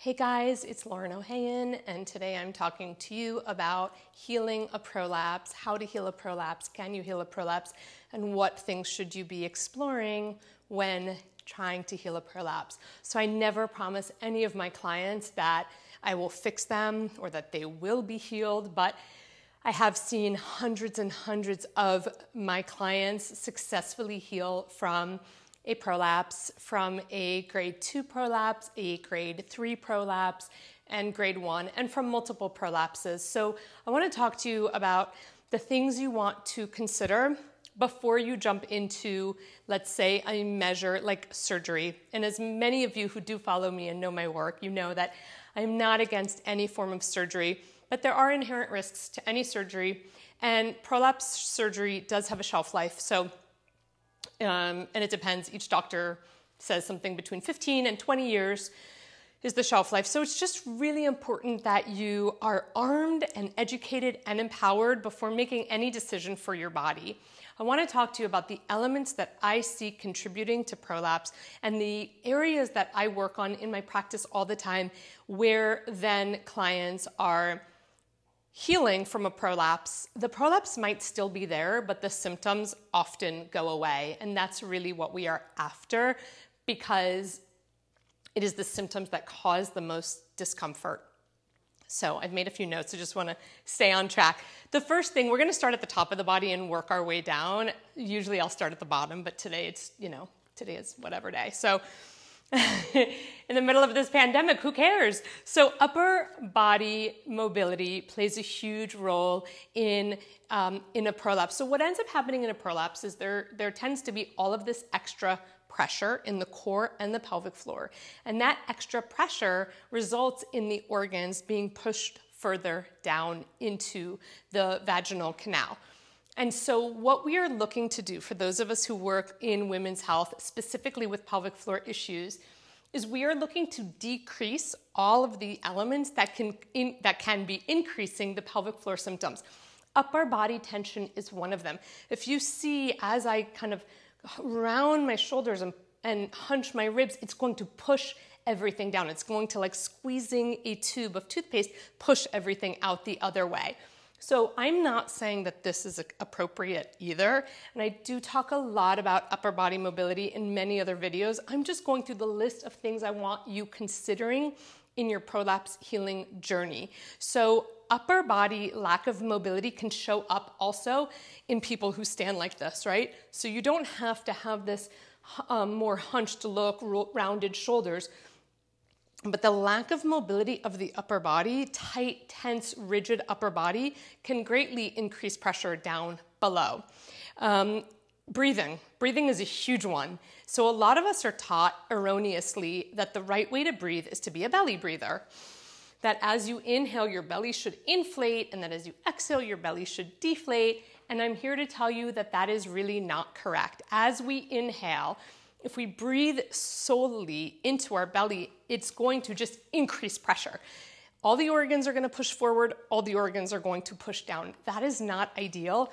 Hey guys, it's Lauren Ohayon, and today I'm talking to you about healing a prolapse, how to heal a prolapse, can you heal a prolapse, and what things should you be exploring when trying to heal a prolapse. So I never promise any of my clients that I will fix them or that they will be healed, but I have seen hundreds and hundreds of my clients successfully heal from a prolapse, from a grade 2 prolapse, a grade 3 prolapse, and grade 1, and from multiple prolapses. So I want to talk to you about the things you want to consider before you jump into, let's say, a measure like surgery. And as many of you who do follow me and know my work, you know that I'm not against any form of surgery, but there are inherent risks to any surgery, and prolapse surgery does have a shelf life. So and it depends. Each doctor says something between 15 and 20 years is the shelf life. So it's just really important that you are armed and educated and empowered before making any decision for your body. I want to talk to you about the elements that I see contributing to prolapse and the areas that I work on in my practice all the time where then clients are healing from a prolapse. The prolapse might still be there, but the symptoms often go away. And that's really what we are after, because it is the symptoms that cause the most discomfort. So I've made a few notes. I just want to stay on track. The first thing, we're going to start at the top of the body and work our way down. Usually I'll start at the bottom, but today today is whatever day. So in the middle of this pandemic, who cares? So upper body mobility plays a huge role in a prolapse. So what ends up happening in a prolapse is there tends to be all of this extra pressure in the core and the pelvic floor. And that extra pressure results in the organs being pushed further down into the vaginal canal. And so what we are looking to do for those of us who work in women's health, specifically with pelvic floor issues, is we are looking to decrease all of the elements that can be increasing the pelvic floor symptoms. Upper body tension is one of them. If you see, as I kind of round my shoulders and hunch my ribs, it's going to push everything down. It's going to, like squeezing a tube of toothpaste, push everything out the other way. So I'm not saying that this is appropriate either, and I do talk a lot about upper body mobility in many other videos. I'm just going through the list of things I want you considering in your prolapse healing journey. So upper body lack of mobility can show up also in people who stand like this, right? So you don't have to have this more hunched look, rounded shoulders. But the lack of mobility of the upper body, tight, tense, rigid upper body, can greatly increase pressure down below. Breathing is a huge one. So a lot of us are taught erroneously that the right way to breathe is to be a belly breather. That as you inhale, your belly should inflate, and that as you exhale, your belly should deflate. And I'm here to tell you that that is really not correct. As we inhale, if we breathe solely into our belly, it's going to just increase pressure. All the organs are going to push forward, all the organs are going to push down. That is not ideal.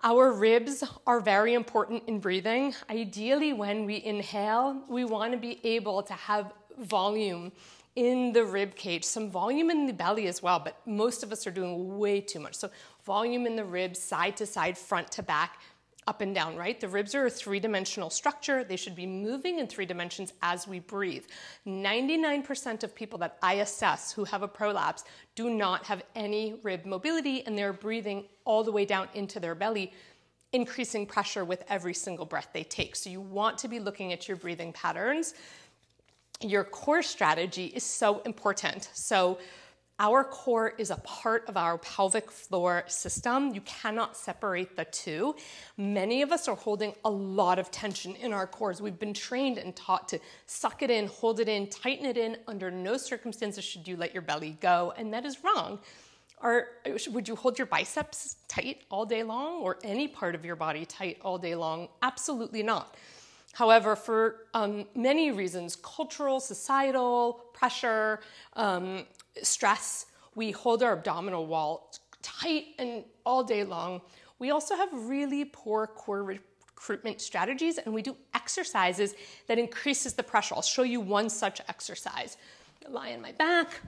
Our ribs are very important in breathing. Ideally, when we inhale, we want to be able to have volume in the rib cage, some volume in the belly as well, but most of us are doing way too much. So volume in the ribs, side to side, front to back, up and down, right? The ribs are a three-dimensional structure. They should be moving in 3 dimensions as we breathe. 99% of people that I assess who have a prolapse do not have any rib mobility, and they're breathing all the way down into their belly, increasing pressure with every single breath they take. So you want to be looking at your breathing patterns. Your core strategy is so important. So our core is a part of our pelvic floor system. You cannot separate the two. Many of us are holding a lot of tension in our cores. We've been trained and taught to suck it in, hold it in, tighten it in. Under no circumstances should you let your belly go, and that is wrong. Would you hold your biceps tight all day long, or any part of your body tight all day long? Absolutely not. However, for many reasons, cultural, societal, pressure, stress, we hold our abdominal wall tight and all day long. We also have really poor core recruitment strategies, and we do exercises that increases the pressure. I'll show you one such exercise. I lie on my back.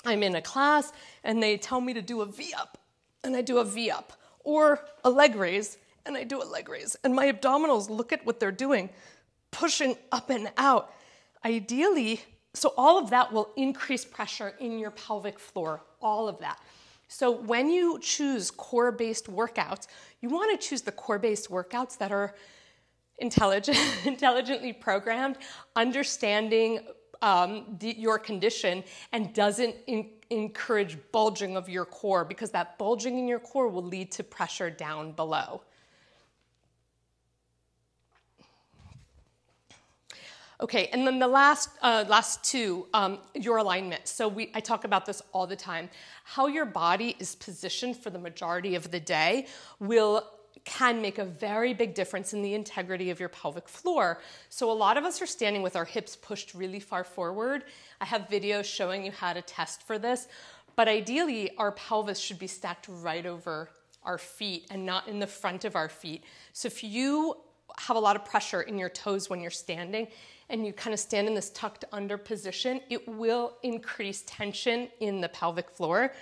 I'm in a class and they tell me to do a V-up, and I do a V-up, or a leg raise, and I do a leg raise. And my abdominals, look at what they're doing, pushing up and out. Ideally, so all of that will increase pressure in your pelvic floor, all of that. So when you choose core-based workouts, you want to choose the core-based workouts that are intelligently programmed, understanding your condition, and doesn't encourage bulging of your core, because that bulging in your core will lead to pressure down below. Okay, and then the last two, your alignment. So I talk about this all the time. How your body is positioned for the majority of the day can make a very big difference in the integrity of your pelvic floor. So a lot of us are standing with our hips pushed really far forward. I have videos showing you how to test for this, but ideally our pelvis should be stacked right over our feet and not in the front of our feet. So if you have a lot of pressure in your toes when you're standing and you kind of stand in this tucked under position, it will increase tension in the pelvic floor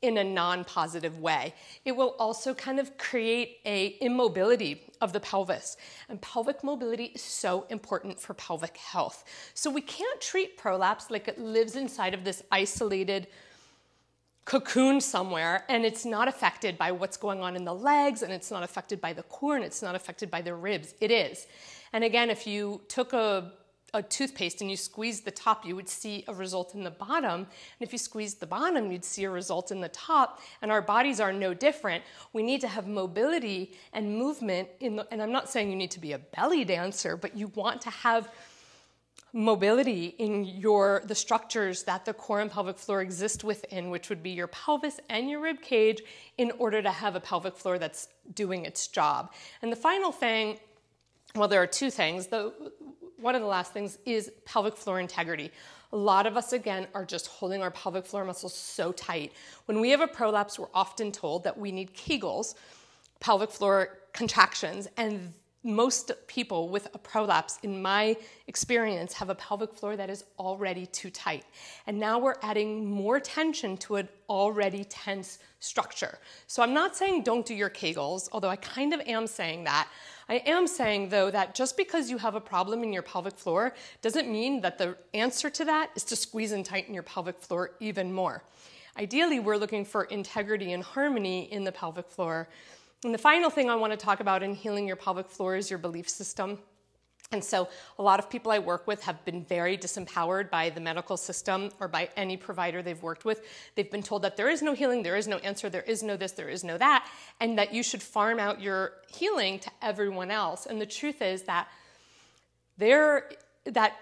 in a non-positive way. It will also kind of create an immobility of the pelvis. And pelvic mobility is so important for pelvic health. So we can't treat prolapse like it lives inside of this isolated cocoon somewhere, and it's not affected by what's going on in the legs, and it's not affected by the core, and it's not affected by the ribs. It is. And again, if you took a toothpaste and you squeezed the top, you would see a result in the bottom. And if you squeezed the bottom, you'd see a result in the top. And our bodies are no different. We need to have mobility and movement and I'm not saying you need to be a belly dancer, but you want to have mobility in the structures that the core and pelvic floor exist within, which would be your pelvis and your rib cage, in order to have a pelvic floor that's doing its job. And the final thing, well, there are two things. One of the last things is pelvic floor integrity. A lot of us, again, are just holding our pelvic floor muscles so tight. When we have a prolapse, we're often told that we need kegels, pelvic floor contractions, and most people with a prolapse, in my experience, have a pelvic floor that is already too tight. And now we're adding more tension to an already tense structure. So I'm not saying don't do your kegels, although I kind of am saying that. I am saying, though, that just because you have a problem in your pelvic floor doesn't mean that the answer to that is to squeeze and tighten your pelvic floor even more. Ideally, we're looking for integrity and harmony in the pelvic floor. And the final thing I want to talk about in healing your pelvic floor is your belief system. And so a lot of people I work with have been very disempowered by the medical system or by any provider they've worked with. They've been told that there is no healing, there is no answer, there is no this, there is no that, and that you should farm out your healing to everyone else. And the truth is that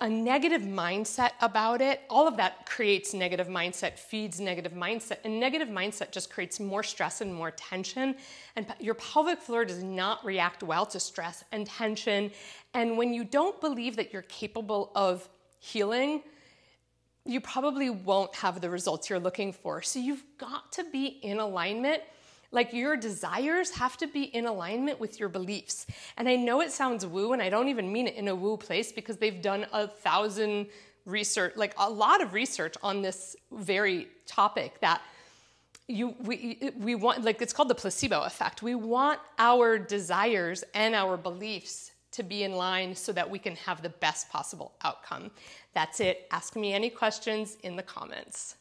a negative mindset about it, all of that creates negative mindset, feeds negative mindset, and negative mindset just creates more stress and more tension. And your pelvic floor does not react well to stress and tension. And when you don't believe that you're capable of healing, you probably won't have the results you're looking for. So you've got to be in alignment. Like, your desires have to be in alignment with your beliefs. And I know it sounds woo, and I don't even mean it in a woo place, because they've done a lot of research on this very topic, that we want, like, it's called the placebo effect. We want our desires and our beliefs to be in line so that we can have the best possible outcome. That's it. Ask me any questions in the comments.